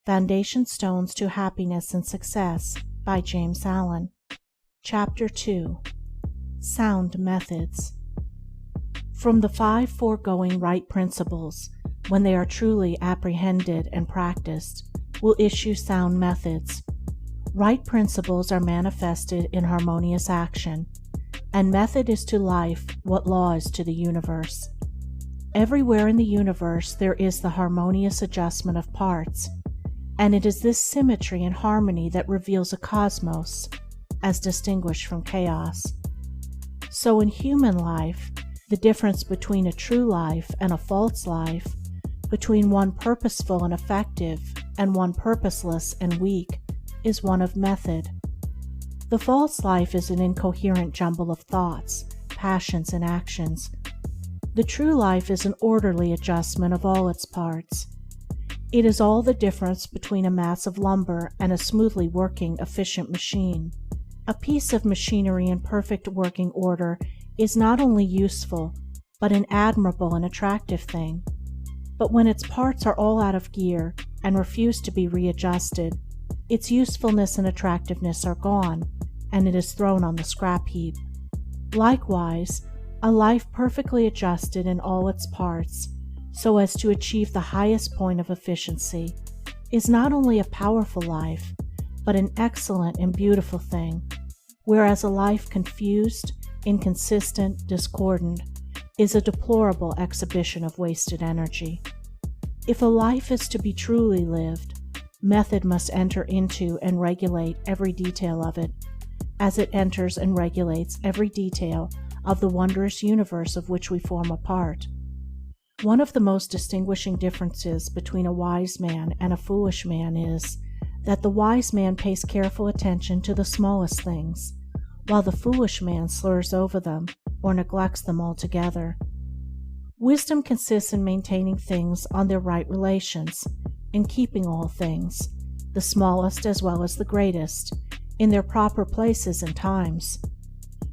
Foundation Stones to Happiness and Success by James Allen. Chapter 2. Sound Methods. From the 5 foregoing right principles, when they are truly apprehended and practiced, will issue sound methods. Right principles are manifested in harmonious action, and method is to life what law is to the universe. Everywhere in the universe there is the harmonious adjustment of parts, and it is this symmetry and harmony that reveals a cosmos, as distinguished from chaos. So in human life, the difference between a true life and a false life, between one purposeful and effective and one purposeless and weak, is one of method. The false life is an incoherent jumble of thoughts, passions, and actions. The true life is an orderly adjustment of all its parts. It is all the difference between a mass of lumber and a smoothly working, efficient machine. A piece of machinery in perfect working order is not only useful, but an admirable and attractive thing. But when its parts are all out of gear and refuse to be readjusted, its usefulness and attractiveness are gone, and it is thrown on the scrap heap. Likewise, a life perfectly adjusted in all its parts, so as to achieve the highest point of efficiency, is not only a powerful life, but an excellent and beautiful thing, whereas a life confused, inconsistent, discordant, is a deplorable exhibition of wasted energy. If a life is to be truly lived, method must enter into and regulate every detail of it, as it enters and regulates every detail of the wondrous universe of which we form a part. One of the most distinguishing differences between a wise man and a foolish man is that the wise man pays careful attention to the smallest things, while the foolish man slurs over them or neglects them altogether. Wisdom consists in maintaining things on their right relations, in keeping all things, the smallest as well as the greatest, in their proper places and times.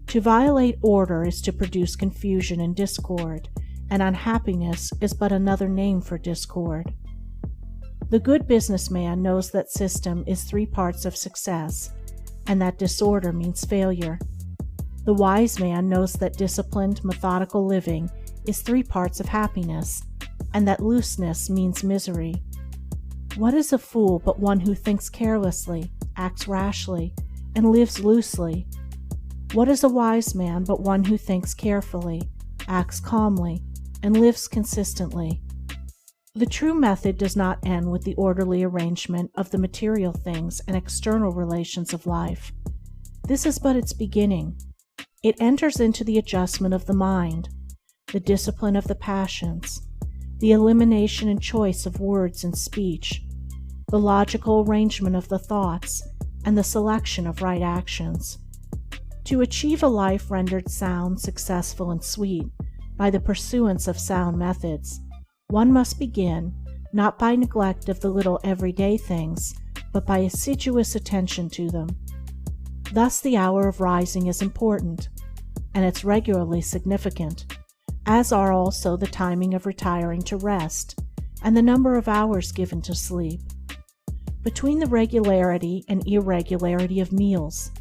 To violate order is to produce confusion and discord, and unhappiness is but another name for discord. The good businessman knows that system is 3 parts of success, and that disorder means failure. The wise man knows that disciplined, methodical living is 3 parts of happiness, and that looseness means misery. What is a fool but one who thinks carelessly, acts rashly, and lives loosely? What is a wise man but one who thinks carefully, acts calmly, and lives consistently? The true method does not end with the orderly arrangement of the material things and external relations of life. This is but its beginning. It enters into the adjustment of the mind, the discipline of the passions, the elimination and choice of words and speech, the logical arrangement of the thoughts, and the selection of right actions. To achieve a life rendered sound, successful, and sweet by the pursuance of sound methods, one must begin, not by neglect of the little everyday things, but by assiduous attention to them. Thus the hour of rising is important, and it's regularly significant, as are also the timing of retiring to rest, and the number of hours given to sleep. Between the regularity and irregularity of meals,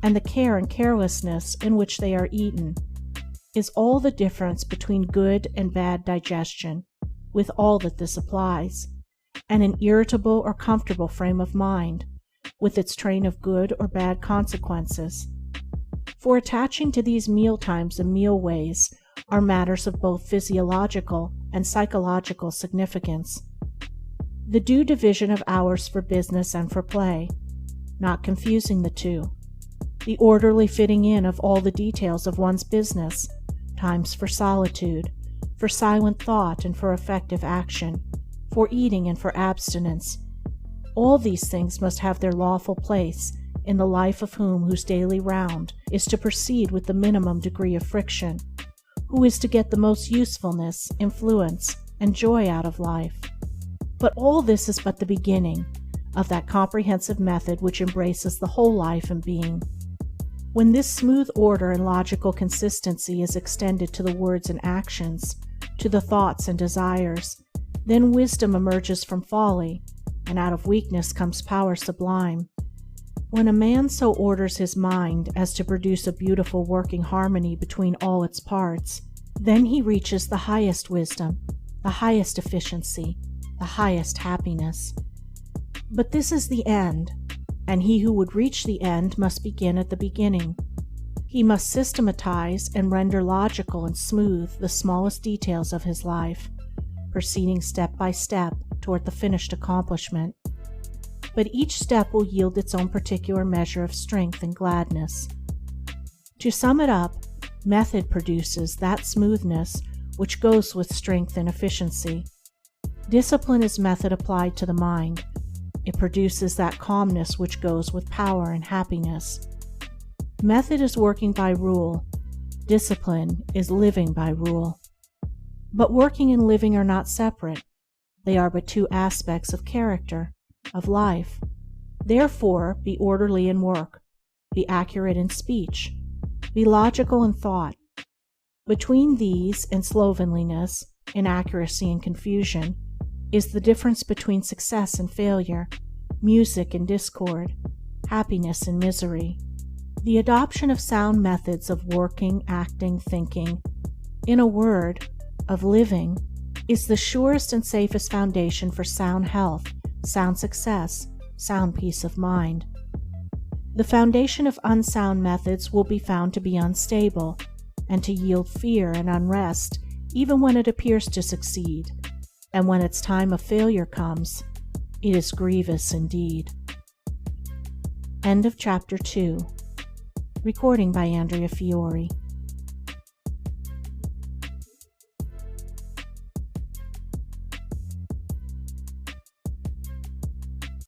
and the care and carelessness in which they are eaten, is all the difference between good and bad digestion, with all that this applies, and an irritable or comfortable frame of mind, with its train of good or bad consequences. For attaching to these meal times and meal ways are matters of both physiological and psychological significance. The due division of hours for business and for play, not confusing the two. The orderly fitting in of all the details of one's business, times for solitude, for silent thought and for effective action, for eating and for abstinence. All these things must have their lawful place in the life of whose daily round is to proceed with the minimum degree of friction, who is to get the most usefulness, influence, and joy out of life. But all this is but the beginning of that comprehensive method which embraces the whole life and being. When this smooth order and logical consistency is extended to the words and actions, to the thoughts and desires, then wisdom emerges from folly, and out of weakness comes power sublime. When a man so orders his mind as to produce a beautiful working harmony between all its parts, then he reaches the highest wisdom, the highest efficiency, the highest happiness. But this is the end, and he who would reach the end must begin at the beginning. He must systematize and render logical and smooth the smallest details of his life, proceeding step by step toward the finished accomplishment. But each step will yield its own particular measure of strength and gladness. To sum it up, method produces that smoothness which goes with strength and efficiency. Discipline is method applied to the mind. It produces that calmness which goes with power and happiness. Method is working by rule. Discipline is living by rule. But working and living are not separate. They are but two aspects of character, of life. Therefore, be orderly in work, be accurate in speech, be logical in thought. Between these and slovenliness, inaccuracy and confusion, is the difference between success and failure, music and discord, happiness and misery. The adoption of sound methods of working, acting, thinking, in a word, of living, is the surest and safest foundation for sound health, sound success, sound peace of mind. The foundation of unsound methods will be found to be unstable, and to yield fear and unrest even when it appears to succeed, and when its time of failure comes, it is grievous indeed. End of Chapter 2. Recording by Andrea Fiore.